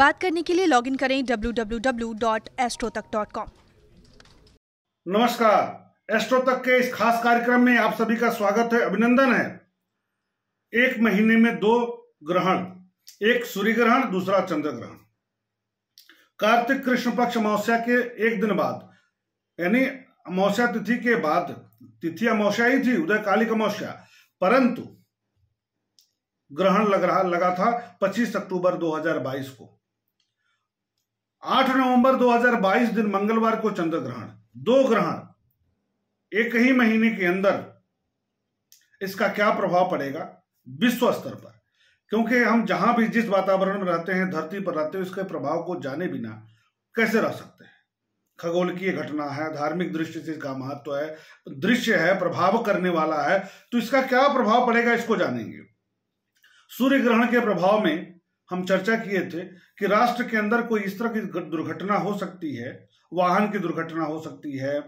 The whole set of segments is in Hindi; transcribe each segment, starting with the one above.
बात करने के लिए लॉगिन करें www.astrotak.com। नमस्कार, एस्ट्रो तक के इस खास कार्यक्रम में आप सभी का स्वागत है, अभिनंदन है। एक महीने में दो ग्रहण, एक सूर्य ग्रहण, दूसरा चंद्र ग्रहण। कार्तिक कृष्ण पक्ष अमावस्या के एक दिन बाद, यानी अमावस्या तिथि के बाद, तिथि अमावस्या ही थी, उदयकालिक अमावस्या, परंतु ग्रहण लगा था 25 अक्टूबर 2022 को। 8 नवंबर 2022 दिन मंगलवार को चंद्र ग्रहण। दो ग्रहण एक ही महीने के अंदर, इसका क्या प्रभाव पड़ेगा विश्व स्तर पर, क्योंकि हम जहां भी जिस वातावरण में रहते हैं, धरती पर रहते हैं, उसके प्रभाव को जाने बिना कैसे रह सकते हैं। खगोल की घटना है, धार्मिक दृष्टि से इसका महत्व है, दृश्य है, प्रभाव करने वाला है, तो इसका क्या प्रभाव पड़ेगा इसको जानेंगे। सूर्य ग्रहण के प्रभाव में हम चर्चा किए थे कि राष्ट्र के अंदर कोई इस तरह की दुर्घटना हो सकती है, वाहन की दुर्घटना हो सकती है,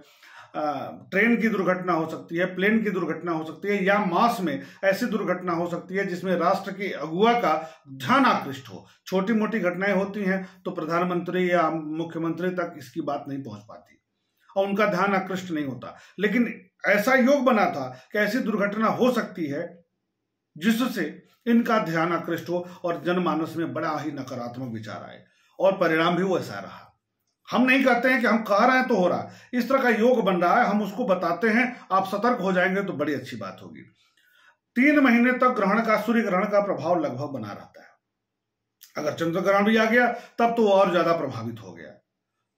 ट्रेन की दुर्घटना हो सकती है, प्लेन की दुर्घटना हो सकती है, या मास में ऐसी दुर्घटना हो सकती है जिसमें राष्ट्र के अगुवा का ध्यान आकृष्ट हो। छोटी मोटी घटनाएं होती हैं तो प्रधानमंत्री या मुख्यमंत्री तक इसकी बात नहीं पहुंच पाती और उनका ध्यान आकृष्ट नहीं होता, लेकिन ऐसा योग बना था कि ऐसी दुर्घटना हो सकती है जिससे इनका ध्यान आकृष्ट हो और जनमानस में बड़ा ही नकारात्मक विचार आए, और परिणाम भी वैसा रहा। हम नहीं कहते हैं कि हम कह रहे हैं तो हो रहा, इस तरह का योग बन रहा है, हम उसको बताते हैं, आप सतर्क हो जाएंगे तो बड़ी अच्छी बात होगी। 3 महीने तक ग्रहण का, सूर्य ग्रहण का प्रभाव लगभग बना रहता है। अगर चंद्र ग्रहण भी आ गया तब तो और ज्यादा प्रभावित हो गया,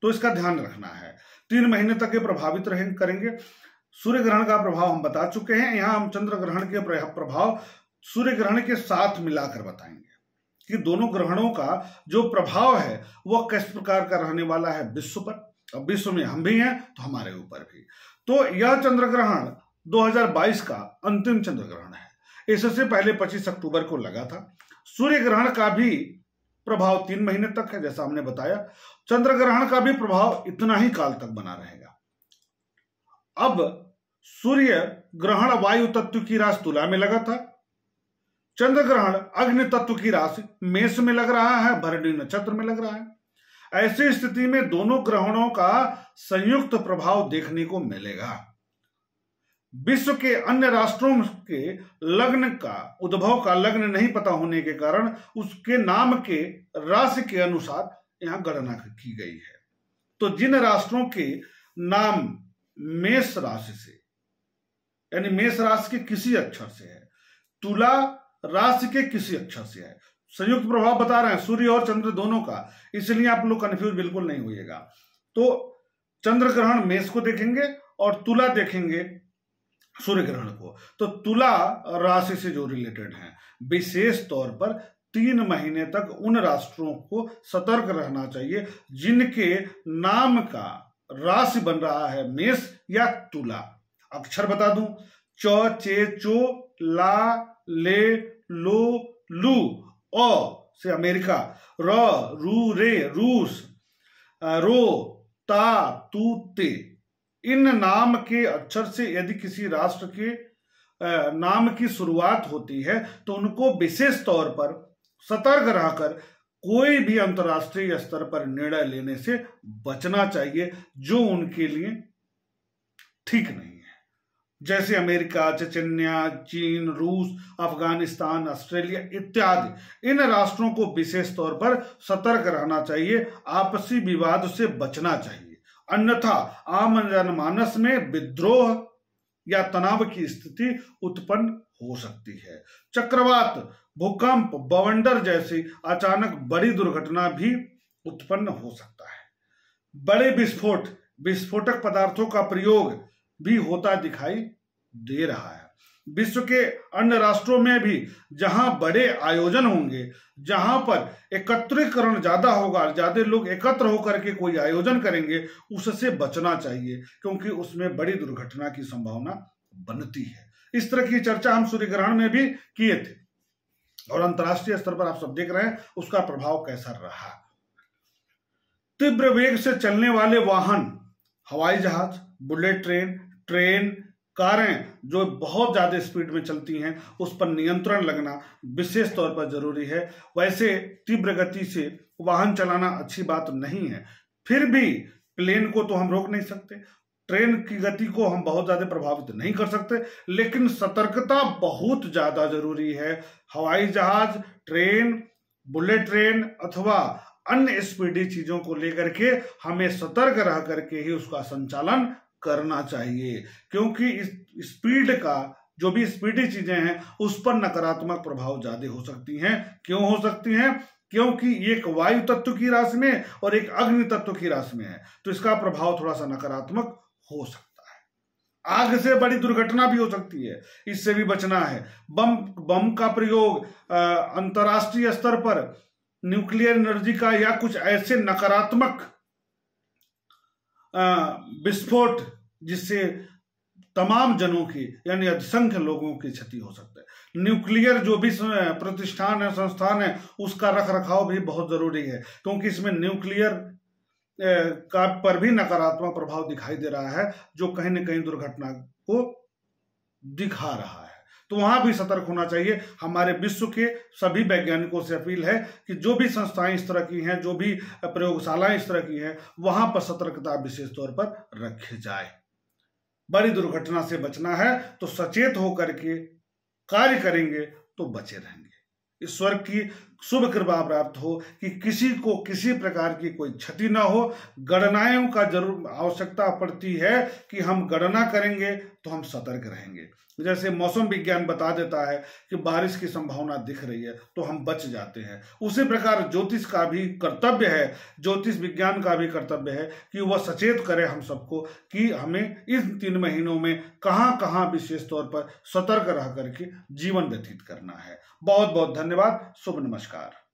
तो इसका ध्यान रखना है। 3 महीने तक ये प्रभावित करेंगे। सूर्य ग्रहण का प्रभाव हम बता चुके हैं, यहां हम चंद्र ग्रहण के प्रभाव सूर्य ग्रहण के साथ मिलाकर बताएंगे कि दोनों ग्रहणों का जो प्रभाव है वह किस प्रकार का रहने वाला है विश्व पर। अब विश्व में हम भी हैं तो हमारे ऊपर भी। तो यह चंद्र ग्रहण 2022 का अंतिम चंद्र ग्रहण है। इससे पहले 25 अक्टूबर को लगा था। सूर्य ग्रहण का भी प्रभाव 3 महीने तक है, जैसा हमने बताया। चंद्र ग्रहण का भी प्रभाव इतना ही काल तक बना रहेगा। अब सूर्य ग्रहण वायु तत्व की राशि तुला में लगा था, चंद्र ग्रहण अग्नि तत्व की राशि मेष में लग रहा है, भरणी नक्षत्र में लग रहा है। ऐसी स्थिति में दोनों ग्रहणों का संयुक्त प्रभाव देखने को मिलेगा। विश्व के अन्य राष्ट्रों के लग्न का, उद्भव का लग्न नहीं पता होने के कारण उसके नाम के राशि के अनुसार यहां गणना की गई है। तो जिन राष्ट्रों के नाम मेष राशि से, यानी मेष राशि के किसी अक्षर से है, तुला राशि के किसी अक्षर से है, संयुक्त प्रभाव बता रहे हैं सूर्य और चंद्र दोनों का, इसलिए आप लोग कंफ्यूज बिल्कुल नहीं होइएगा। तो चंद्र ग्रहण मेष को देखेंगे और तुला देखेंगे सूर्य ग्रहण को। तो तुला राशि से जो रिलेटेड है, विशेष तौर पर 3 महीने तक उन राष्ट्रों को सतर्क रहना चाहिए जिनके नाम का राशि बन रहा है मेष या तुला। अक्षर बता दूं, च, चे, चो, ला, ले, लो, लू, ओ से अमेरिका, र, रू, रे रूस, रो, ता, तू, ते। इन नाम के अक्षर से यदि किसी राष्ट्र के नाम की शुरुआत होती है तो उनको विशेष तौर पर सतर्क रहकर कोई भी अंतर्राष्ट्रीय स्तर पर निर्णय लेने से बचना चाहिए जो उनके लिए ठीक नहीं है। जैसे अमेरिका, चेचन्या, चीन, रूस, अफगानिस्तान, ऑस्ट्रेलिया इत्यादि, इन राष्ट्रों को विशेष तौर पर सतर्क रहना चाहिए, आपसी विवाद से बचना चाहिए, अन्यथा आम जनमानस में विद्रोह या तनाव की स्थिति उत्पन्न हो सकती है। चक्रवात, भूकंप, बवंडर जैसी अचानक बड़ी दुर्घटना भी उत्पन्न हो सकता है। बड़े विस्फोटक पदार्थों का प्रयोग भी होता दिखाई दे रहा है। विश्व के अन्य राष्ट्रों में भी जहां बड़े आयोजन होंगे, जहां पर एकत्रीकरण ज्यादा होगा, ज्यादा लोग एकत्र होकर के कोई आयोजन करेंगे, उससे बचना चाहिए, क्योंकि उसमें बड़ी दुर्घटना की संभावना बनती है। इस तरह की चर्चा हम सूर्य ग्रहण में भी किए थे, और अंतर्राष्ट्रीय स्तर पर आप सब देख रहे हैं उसका प्रभाव कैसा रहा। तीव्र वेग से चलने वाले वाहन, हवाई जहाज, बुलेट ट्रेन, कारें जो बहुत ज़्यादा स्पीड में चलती हैं उस पर नियंत्रण लगना विशेष तौर पर जरूरी है। वैसे तीव्र गति से वाहन चलाना अच्छी बात नहीं है, फिर भी प्लेन को तो हम रोक नहीं सकते, ट्रेन की गति को हम बहुत ज्यादा प्रभावित नहीं कर सकते, लेकिन सतर्कता बहुत ज्यादा जरूरी है। हवाई जहाज, ट्रेन, बुलेट ट्रेन अथवा अन्य स्पीडी चीजों को लेकर के हमें सतर्क रह करके ही उसका संचालन करना चाहिए, क्योंकि इस स्पीड का जो भी स्पीडी चीजें हैं उस पर नकारात्मक प्रभाव ज्यादा हो सकती हैं। क्यों हो सकती हैं? क्योंकि एक वायु तत्व की राशि में और एक अग्नि तत्व की राशि में है, तो इसका प्रभाव थोड़ा सा नकारात्मक हो सकता है। आग से बड़ी दुर्घटना भी हो सकती है, इससे भी बचना है। बम का प्रयोग अंतर्राष्ट्रीय स्तर पर न्यूक्लियर एनर्जी का या कुछ ऐसे नकारात्मक विस्फोट जिससे तमाम जनों की यानी असंख्य लोगों की क्षति हो सकता है। न्यूक्लियर जो भी प्रतिष्ठान है, संस्थान है, उसका रख रखाव भी बहुत जरूरी है, क्योंकि इसमें न्यूक्लियर का पर भी नकारात्मक प्रभाव दिखाई दे रहा है, जो कहीं न कहीं दुर्घटना को दिखा रहा है। तो वहां भी सतर्क होना चाहिए। हमारे विश्व के सभी वैज्ञानिकों से अपील है कि जो भी संस्थाएं इस तरह की हैं, जो भी प्रयोगशालाएं इस तरह की हैं, वहां पर सतर्कता विशेष तौर पर रखी जाए। बड़ी दुर्घटना से बचना है तो सचेत होकर के कार्य करेंगे तो बचे रहेंगे। ईश्वर की शुभ कृपा प्राप्त हो कि किसी को किसी प्रकार की कोई क्षति ना हो। गणनाओं का जरूर आवश्यकता पड़ती है कि हम गणना करेंगे तो हम सतर्क रहेंगे। जैसे मौसम विज्ञान बता देता है कि बारिश की संभावना दिख रही है तो हम बच जाते हैं, उसी प्रकार ज्योतिष का भी कर्तव्य है, ज्योतिष विज्ञान का भी कर्तव्य है कि वह सचेत करे हम सबको कि हमें इस 3 महीनों में कहां कहां विशेष तौर पर सतर्क रह करके जीवन व्यतीत करना है। बहुत बहुत धन्यवाद। शुभ नमस्कार।